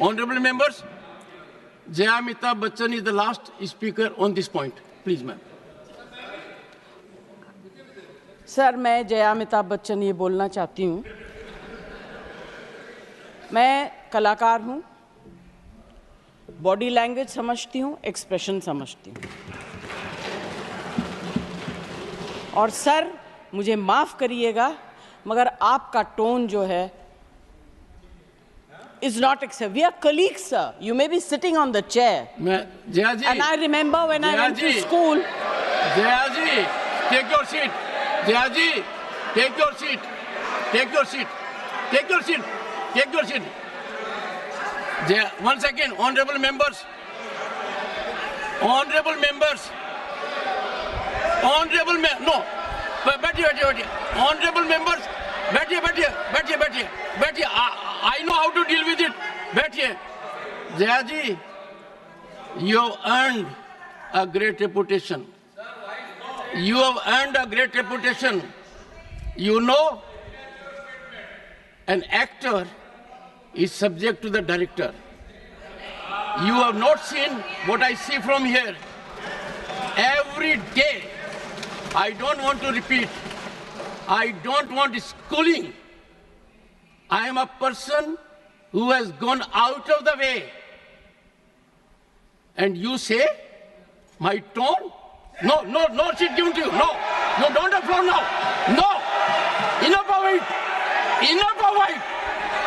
Honorable members, Jaya Amitabh Bachchan is the last speaker on this point. Please, ma'am. Sir, मैं जया अमिताभ बच्चन ये बोलना चाहती हूँ, मैं कलाकार हूँ, बॉडी लैंग्वेज समझती हूँ, एक्सप्रेशन समझती हूँ। और सर, मुझे माफ़ करिएगा, मगर आपका टोन जो है is not acceptable. We are colleagues, sir. You may be sitting on the chair. Jaya ji. And I remember when I went to school. Jaya ji, take your seat. Jaya ji, take your seat. Take your seat. Take your seat. Take your seat. Jaya, 1 second, honorable members. Honorable members. Honorable no. बैठिए. Honorable members. बैठिए. I know how to deal with it. बैठिए. Jaya ji, you have earned a great reputation. You have earned a great reputation. You know, an actor is subject to the director. You have not seen what I see from here. Every day, I don't want to repeat. I don't want schooling. I am a person who has gone out of the way. And you say, my tone? No seat given to you. No, you don't have floor now. No, enough of it.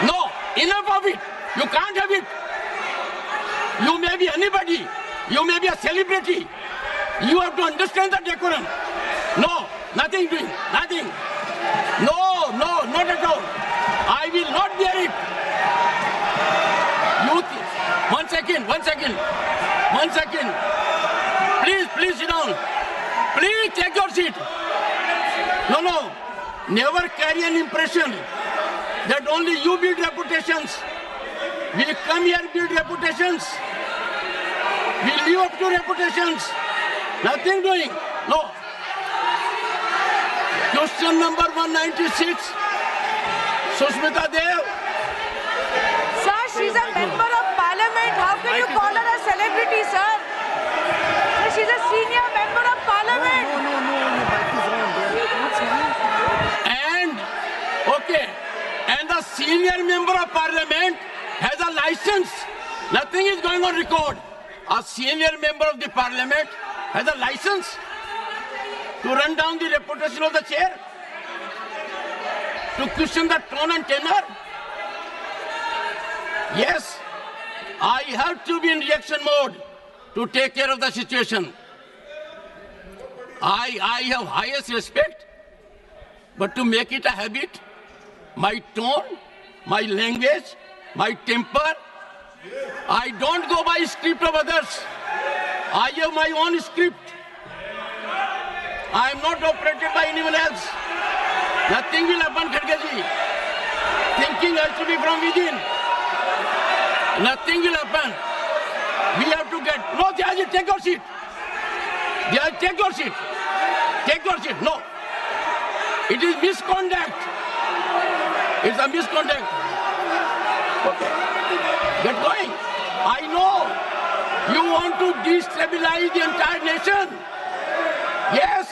No, enough of it. You can't have it. You may be anybody. You may be a celebrity. You have to understand the decorum. No, nothing doing, nothing. No, not at all. I will not bear it. One second. Please sit down. Please take your seat. No. Never carry an impression that only you build reputations. We come here to build reputations. We live up to reputations. Nothing doing. No. Question number 196. Sushmita Dev. Sir, she's a member of parliament. How can you call her a celebrity, sir? Sir, she's a senior member of parliament. And the senior member of parliament has a license. Nothing is going on record. A senior member of the parliament has a license to run down the reputation of the chair, to question the tone and tenor. Yes, I have to be in reaction mode to take care of the situation. I have highest respect, but to make it a habit, my tone, my language, my temper, I don't go by script of others. I have my own script. I am not operated by anyone else. Nothing will happen, Kharge ji. Thinking has to be from within. Nothing will happen. We have to get... No, Jaya ji, take your seat. Jaya, take your seat. Take your seat. No. It is misconduct. It's a misconduct. Okay. Get going. I know you want to destabilize the entire nation. Yes.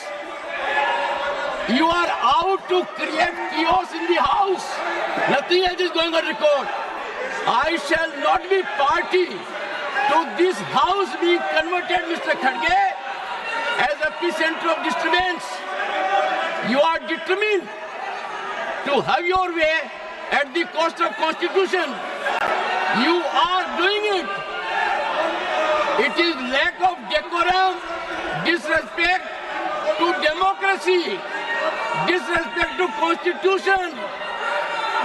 You are out to create chaos in the house. Nothing else is going on record. I shall not be party to this house being converted, Mr. Kharge, as a epicenter of disturbance. You are determined to have your way at the cost of Constitution. You are doing it. It is lack of decorum, disrespect to democracy, disrespect to Constitution.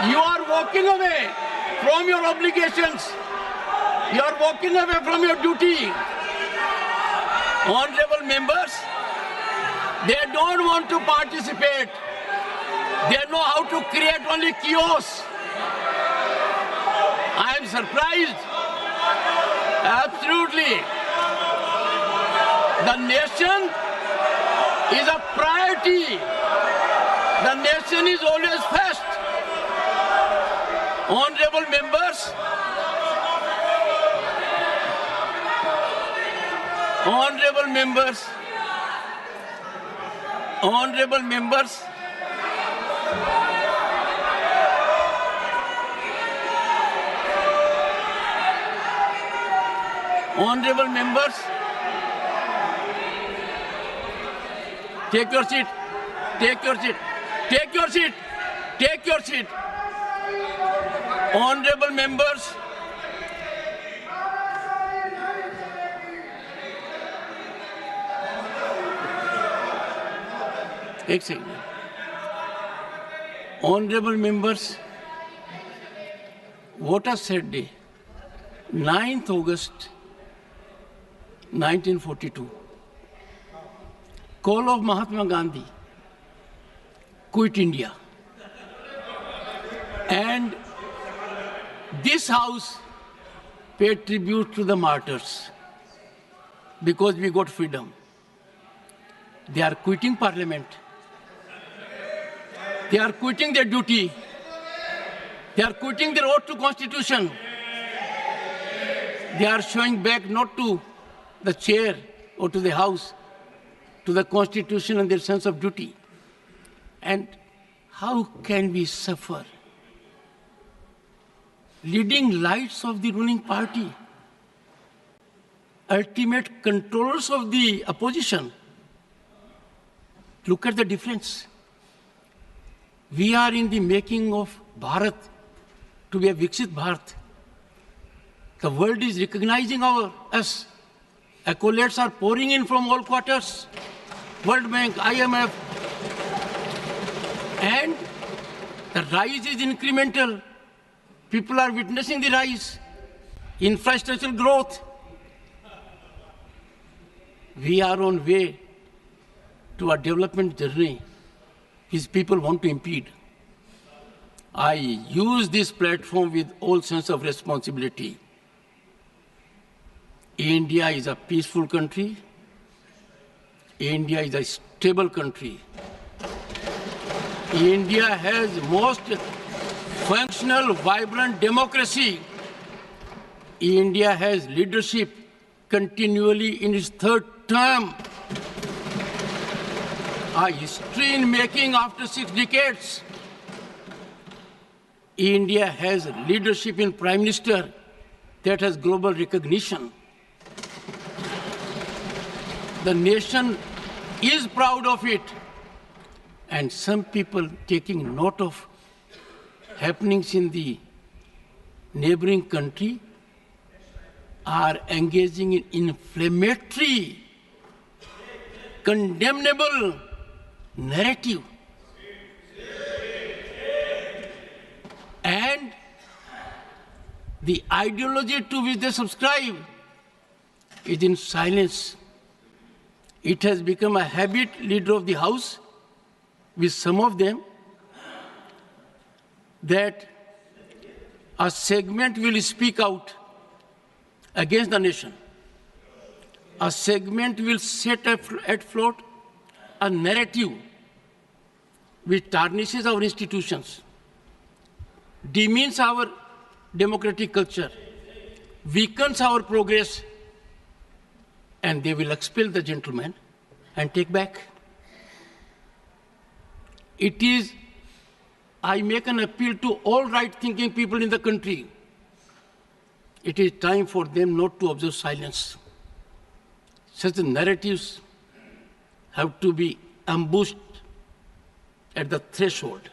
You are walking away from your obligations. You are walking away from your duty. Honorable members, they don't want to participate. They know how to create only chaos. I am surprised. Absolutely. The nation is a priority. The nation is always first. Honorable members, Honorable members, honorable members, honorable members, take your seat, take your seat, take your seat, take your seat. Honorable members, एक second. Honorable members, what a sad day. 9th August 1942. Call of Mahatma Gandhi. Quit India. And this house paid tribute to the martyrs because we got freedom. They are quitting parliament. They are quitting their duty. They are quitting their oath to constitution. They are showing back not to the chair or to the house, to the constitution and their sense of duty. And how can we suffer? Leading lights of the ruling party, ultimate controllers of the opposition. Look at the difference. We are in the making of Bharat to be a Viksit Bharat. The world is recognizing us. Accolades are pouring in from all quarters. World Bank, IMF. And the rise is incremental. People are witnessing the rise. Infrastructural growth. We are on way to a development journey which people want to impede. I use this platform with all sense of responsibility. India is a peaceful country. India is a stable country. India has most functional, vibrant democracy. India has leadership continually in its third term. A history in making after 6 decades. India has leadership in Prime Minister that has global recognition. The nation is proud of it. And some people taking note of happenings in the neighboring country are engaging in inflammatory, condemnable narrative. And the ideology to which they subscribe is in silence. It has become a habit, leader of the house, with some of them, that a segment will speak out against the nation. A segment will set at float a narrative which tarnishes our institutions, demeans our democratic culture, weakens our progress, and they will expel the gentleman and take back. It is, I make an appeal to all right-thinking people in the country. It is time for them not to observe silence. Such narratives have to be ambushed at the threshold.